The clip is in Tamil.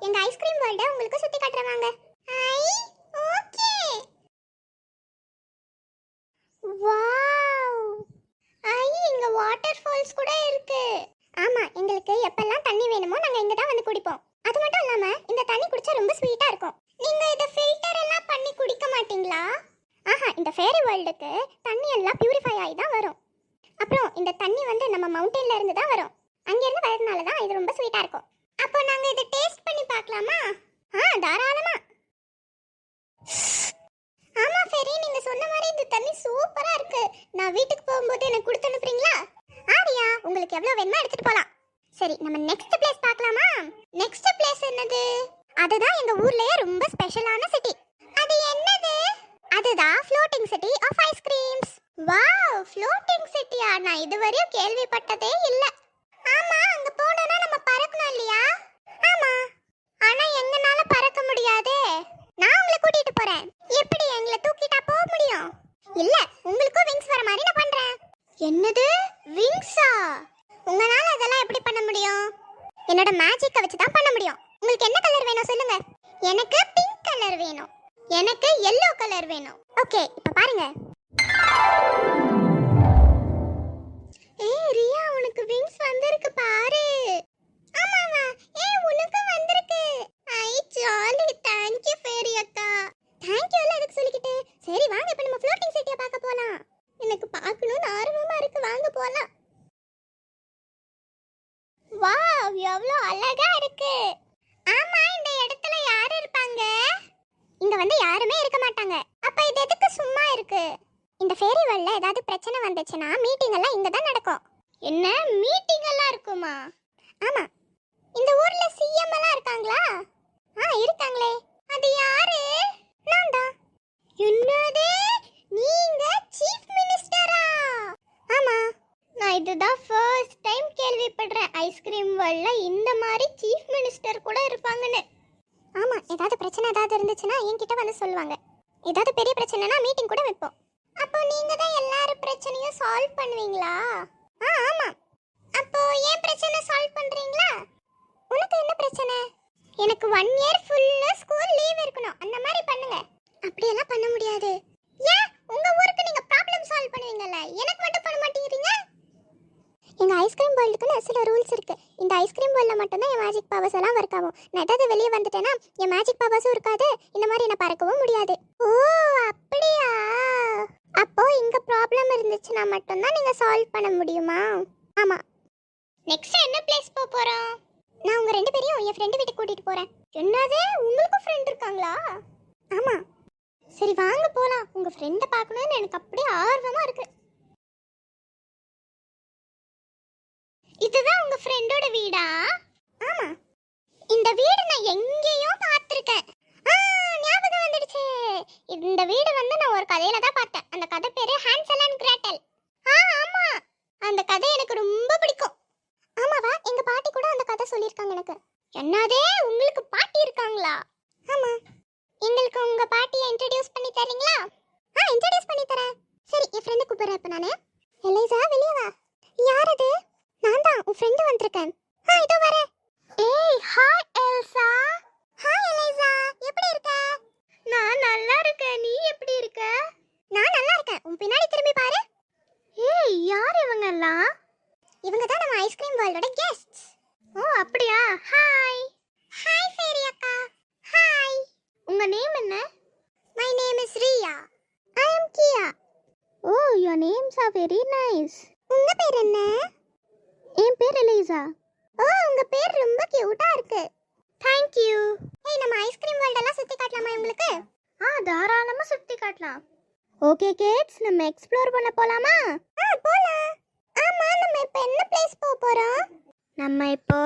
எங்க ஐஸ்கிரீம் வேர்ல்ட உங்களுக்கு சுத்தி காட்டுறவாங்க. ஐ ஓகே. வாவ். ஐ இங்க வாட்டர் ஃபால்ஸ் கூட இருக்கு. ஆமா, எங்களுக்கு எப்பெல்லாம் தண்ணி வேணுமோ நாங்க இங்க தான் வந்து குடிப்போம். அது மட்டும் இல்லாம இந்த தண்ணி குடிச்சா ரொம்ப ஸ்வீட்டா இருக்கும். நீங்க இத ஃபில்டர் எல்லாம் பண்ணி குடிக்க மாட்டீங்களா? ஆஹா, இந்த ஃபேரி வேர்ல்டுக்கு தண்ணி எல்லாம் பியூரிஃபை ஆகி தான் வரும். அப்புறம் இந்த தண்ணி வந்து நம்ம மவுண்டன்ல இருந்து தான் வரும். அங்க இருந்து வரதுனால தான் இது ரொம்ப ஸ்வீட்டா இருக்கும். அப்போ நாங்க இத டேஸ்ட் பண்ணி பார்க்கலாமா? தாராளமா. ஆமா ஃபேரி, நீங்க சொன்ன மாதிரி இந்த தண்ணி சூப்பரா இருக்கு. நான் வீட்டுக்கு போகும்போது எனக்கு கொடுத்து அனுப்புறீங்களா? ஆரியா, உங்களுக்கு எவ்வளவு வேணுமோ எடுத்துட்டு போலாம். சரி, நம்ம நெக்ஸ்ட் பிளேஸ் பார்க்கலாமா? நெக்ஸ்ட் பிளேஸ் என்னது? அதுதான் எங்க ஊர்லயே ரொம்ப ஸ்பெஷலான சிட்டி. அது என்னது? அதுதான் floating city of ice creams. Wow, floating சிட்டியா? நான் இதுவரையும் கேள்விப்பட்டதே இல்ல. ஆமா, அங்க போனா நம்ம பறக்கணும் இல்லையா? ஆமா, ஆனா எங்கனால பறக்க முடியாதே. நான் உங்களை கூட்டிட்டு போறேன். எப்படி எங்களை தூக்கிட்டா போக முடியும்? இல்ல, உங்களுக்கும் விங்ஸ் வர மாதிரி நான் பண்றேன். என்னது விங்ஸா? உங்களால அதெல்லாம் எப்படி பண்ண முடியும்? என்னோட மேஜிக்கை வச்சு தான் பண்ண முடியும். உங்களுக்கு என்ன கலர் வேணும் சொல்லுங்க. எனக்கு பிங்க் கலர் வேணும். எனக்கு yellow கலர் வேணும். ஓகே, இப்ப பாருங்க. ஏய் ரியா, உனக்கு விங்ஸ் வந்திருக்கு பாரு. ஆமாவா? ஏய் உனக்கு வந்திருக்கு. ஐ ஜாலி. थैंक यू ஃபேரி அக்கா. थैंक यू எல்லாம் எதுக்கு சொல்லிக்கிட்டு. சரி வாங்க, இப்ப நம்ம ஃப்ளோட்டிங் சிட்டியை பார்க்க போலாம். எனக்கு பார்க்கணும்னு ஆர்வமா இருக்கு. வாங்க போலாம். வாவ், எவ்வளவு அழகா இருக்கு. ஆமா, இந்த இடத்துல யார் இருப்பாங்க? இங்க வந்து யாருமே இருக்க மாட்டாங்க. அப்ப இது எதுக்கு சும்மா இருக்கு? இந்த ஃபேரி வேர்ல்ட்ல ஏதாவது பிரச்சனை வந்துச்சுனா மீட்டிங் எல்லாம் இங்க தான் நடக்கும். என்ன மீட்டிங் எல்லாம் இருக்குமா? ஆமா. இந்த ஊர்ல சிஎம் எல்லாம் இருக்காங்களா? இருக்காங்களே. அது யாரு? நான் தான். என்னது, நீங்க சீஃப் மினிஸ்டரா? ஆமா. நான் இதுதான் ஃபர்ஸ்ட் டைம் கேள்விப்படுறேன் ஐஸ்கிரீம் வேர்ல்ட்ல இந்த மாதிரி சீஃப் மினிஸ்டர் கூட இருப்பாங்கன்னு. ஆமா, ஏதாவது பிரச்சனை ஏதாவது இருந்துச்சுன்னா என்கிட்ட வந்து சொல்லுவாங்க. ஏதாவது பெரிய பிரச்சனைனா மீட்டிங் கூட வைப்போம். அப்போ நீங்க தான் எல்லார பிரச்சனையும் சால்வ் பண்ணுவீங்களா? ஆமா. அப்போ ஏன் பிரச்சனை சால்வ் பண்றீங்களா? உனக்கு என்ன பிரச்சனை? எனக்கு 1 இயர் ஃபுல்லா ஸ்கூல் லீவ் இருக்கணும். அந்த மாதிரி பண்ணுங்க. அப்படி எல்லாம் பண்ண முடியாது. ஏன் உங்க ஊருக்கு நீங்க ப்ராப்ளம் சால்வ் பண்ணுவீங்கல, எனக்கு மட்டும் பண்ண மாட்டீங்கறீங்க? எங்க ஐஸ்கிரீம் வேர்ல்டுக்குன்னு சில ரூல்ஸ் இருக்கு. இந்த ஐஸ்கிரீம் வேர்ல்ட்ல மட்டும் தான் என் மேஜிக் பவர்ஸ் எல்லாம் ஒர்க் ஆகும். நான் ஏதாவது வெளியே வந்துட்டேன்னா என் மேஜிக் பவர்ஸும் இருக்காது. இந்த மாதிரி என்ன பறக்கவும் முடியாது. ஓ அப்படியா? அப்போ இங்க ப்ராப்ளம் இருந்துச்சுன்னா மட்டும் தான் நீங்க சால்வ் பண்ண முடியுமா? ஆமா. நெக்ஸ்ட் என்ன பிளேஸ் போறோம்? நான் உங்க 2 பேரையும் என் ஃப்ரெண்ட் வீட்டுக்கு கூட்டிட்டு போறேன். என்னது, உங்களுக்கு ஃப்ரெண்ட் இருக்காங்களா? ஆமா. சரி வாங்க போலாம். உங்க ஃப்ரெண்ட பார்க்கணும்னு எனக்கு அப்படியே ஆர்வமா இருக்கு. இதுதான் உங்க ஃப்ரெண்டோட வீடா? ஆமா. இந்த வீடு நான் எங்கேயோ பார்த்திருக்கேன். ஞாபகம் வந்துடுச்சு. இந்த வீடு வந்து நான் ஒரு கதையில தான் பார்த்தேன். அந்த கதை பேரு ஹான்சல் அண்ட் கிரேட்டல். ஆமா, அந்த கதை எனக்கு ரொம்ப பிடிக்கும். ஆமாவா? எங்க பாட்டி கூட அந்த கதை சொல்லிருக்காங்க எனக்கு. என்னதே, உங்களுக்கு பாட்டி இருக்காங்களா? ஆமா. எங்களுக்கு உங்க பாட்டியை இன்ட்ரோ듀ce பண்ணி தரீங்களா? இன்ட்ரோ듀ce பண்ணி தரேன். சரி, என் ஃப்ரெண்ட் கூப்பிடுறேன் இப்ப நானு. எலிசா, வெளிய வா. யார் அது? நான் தான், உன் ஃப்ரெண்ட் வந்திருக்கேன். இதோ வரேன். ஏய் ஹாய் எல்சா. ஹாய் எலிசா, எப்படி இருக்க? நான் நல்லா இருக்கேன். நீ எப்படி இருக்க? நான் நல்லா இருக்கேன். உன் பின்னாடி திரும்பி பாரு. ஏய், யார் இவங்க எல்லாம்? இவங்க தான் நம்ம ஐஸ்கிரீம் வேர்ல்டோட கெஸ்ட்ஸ். ஓ அப்படியா? ஹாய். ஹாய் ஃபேரி அக்கா. ஹாய். உங்க நேம் என்ன? My name is Riya. I am Kiya. Oh, your names are very nice. உங்க பேர் என்ன? என் பேர் எலிசா. ஓ, உங்க பேர் ரொம்ப கியூட்டா இருக்கு. Thank you. ஏய், நம்ம ஐஸ்கிரீம் வேர்ல்ட் எல்லாம் சுத்தி காட்டலாமா உங்களுக்கு? தாராளமா சுத்தி காட்டலாம். ஓகே கிட்ஸ், நம்ம எக்ஸ்ப்ளோர் பண்ண போலாமா? போலாம். ஆமா, நம்ம இப்போ என்ன பிளேஸ் போறோம்? நம்ம இப்போ